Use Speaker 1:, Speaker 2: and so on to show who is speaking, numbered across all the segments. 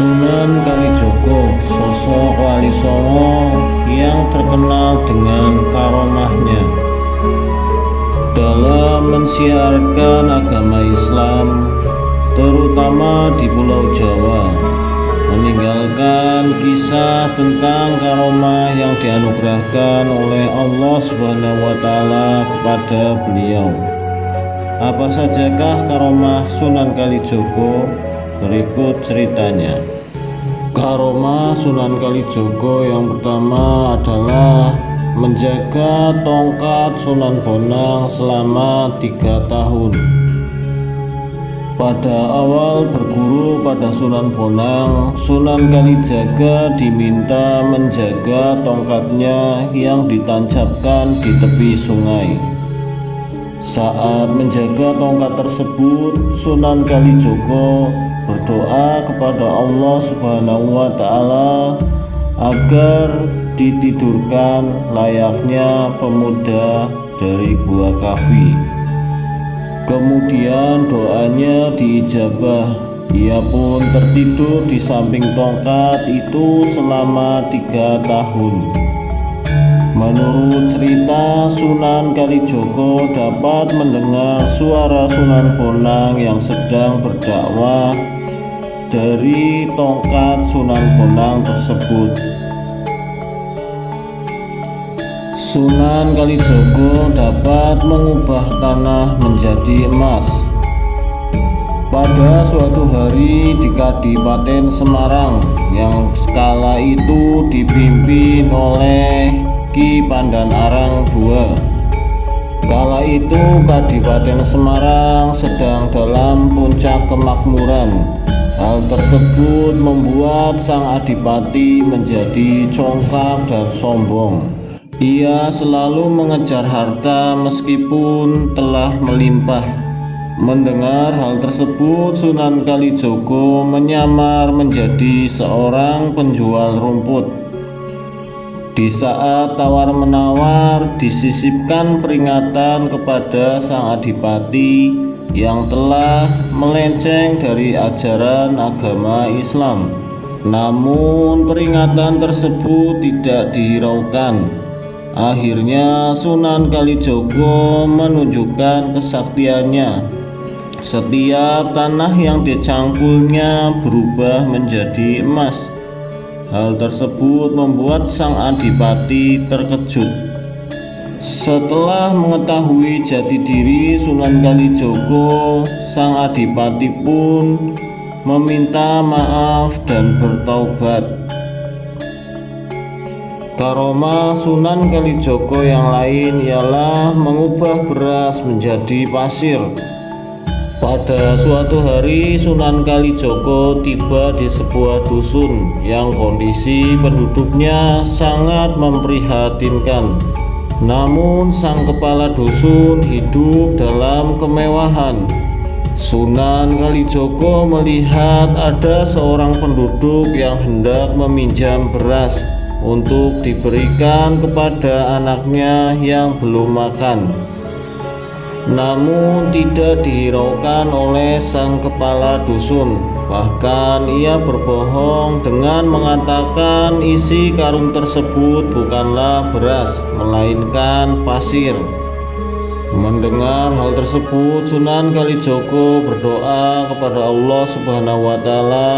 Speaker 1: Sunan Kalijaga, sosok wali songo yang terkenal dengan karomahnya dalam mensiarkan agama Islam, terutama di Pulau Jawa, meninggalkan kisah tentang karomah yang dianugerahkan oleh Allah Subhanahu wa Ta'ala kepada beliau. Apa sajakah karomah Sunan Kalijaga? Berikut ceritanya. Karomah Sunan Kalijaga yang pertama adalah menjaga tongkat Sunan Bonang selama 3 tahun. Pada awal berguru pada Sunan Bonang, Sunan Kalijaga diminta menjaga tongkatnya yang ditancapkan di tepi sungai. Saat menjaga tongkat tersebut, Sunan Kalijaga berdoa kepada Allah Subhanahu wa Ta'ala agar ditidurkan layaknya pemuda dari Gua Kafi. Kemudian doanya diijabah. Ia pun tertidur di samping tongkat itu selama 3 tahun. Menurut cerita, Sunan Kalijaga dapat mendengar suara Sunan Bonang yang sedang berdakwah dari tongkat Sunan Bonang tersebut. Sunan Kalijaga dapat mengubah tanah menjadi emas. Pada suatu hari di Kadipaten Semarang yang kala itu dipimpin oleh Ki Pandanarang II. Kala itu Kadipaten Semarang sedang dalam puncak kemakmuran. Hal tersebut membuat sang adipati menjadi congkak dan sombong. Ia selalu mengejar harta meskipun telah melimpah. Mendengar hal tersebut, Sunan Kalijaga menyamar menjadi seorang penjual rumput. Di saat tawar-menawar, disisipkan peringatan kepada sang adipati yang telah melenceng dari ajaran agama Islam. Namun peringatan tersebut tidak dihiraukan. Akhirnya Sunan Kalijaga menunjukkan kesaktiannya. Setiap tanah yang dicangkulnya berubah menjadi emas. Hal tersebut membuat sang adipati terkejut. Setelah mengetahui jati diri Sunan Kalijaga, sang adipati pun meminta maaf dan bertaubat. Karomah Sunan Kalijaga yang lain ialah mengubah beras menjadi pasir. Pada suatu hari, Sunan Kalijaga tiba di sebuah dusun yang kondisi penduduknya sangat memprihatinkan. Namun sang kepala dusun hidup dalam kemewahan. Sunan Kalijaga melihat ada seorang penduduk yang hendak meminjam beras untuk diberikan kepada anaknya yang belum makan. Namun tidak dihiraukan oleh sang kepala dusun. Bahkan ia berbohong dengan mengatakan isi karung tersebut bukanlah beras, melainkan pasir. Mendengar hal tersebut, Sunan Kalijaga berdoa kepada Allah Subhanahu wa Ta'ala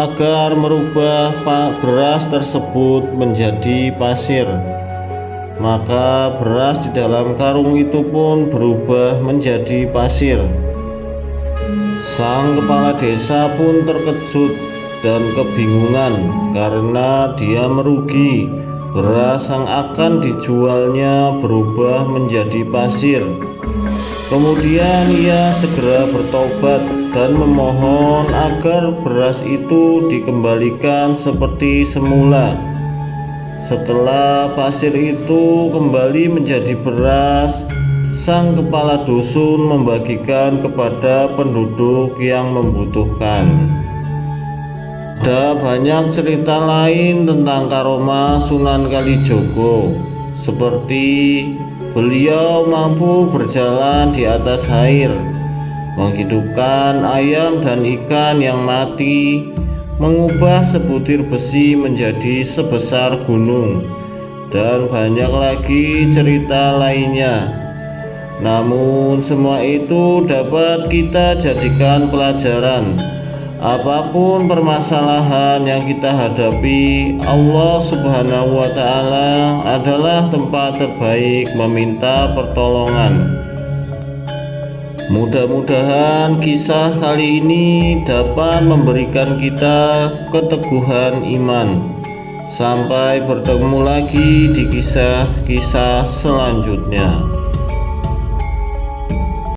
Speaker 1: agar merubah beras tersebut menjadi pasir. Maka beras di dalam karung itu pun berubah menjadi pasir. Sang kepala desa pun terkejut dan kebingungan karena dia merugi. Beras yang akan dijualnya berubah menjadi pasir. Kemudian ia segera bertobat dan memohon agar beras itu dikembalikan seperti semula. Setelah pasir itu kembali menjadi beras, sang kepala dusun membagikan kepada penduduk yang membutuhkan. Ada banyak cerita lain tentang karomah Sunan Kalijaga, seperti beliau mampu berjalan di atas air, menghidupkan ayam dan ikan yang mati, mengubah sebutir besi menjadi sebesar gunung, dan banyak lagi cerita lainnya. Namun semua itu dapat kita jadikan pelajaran. Apapun permasalahan yang kita hadapi, Allah Subhanahu wa Ta'ala adalah tempat terbaik meminta pertolongan. Mudah-mudahan kisah kali ini dapat memberikan kita keteguhan iman. Sampai bertemu lagi di kisah-kisah selanjutnya.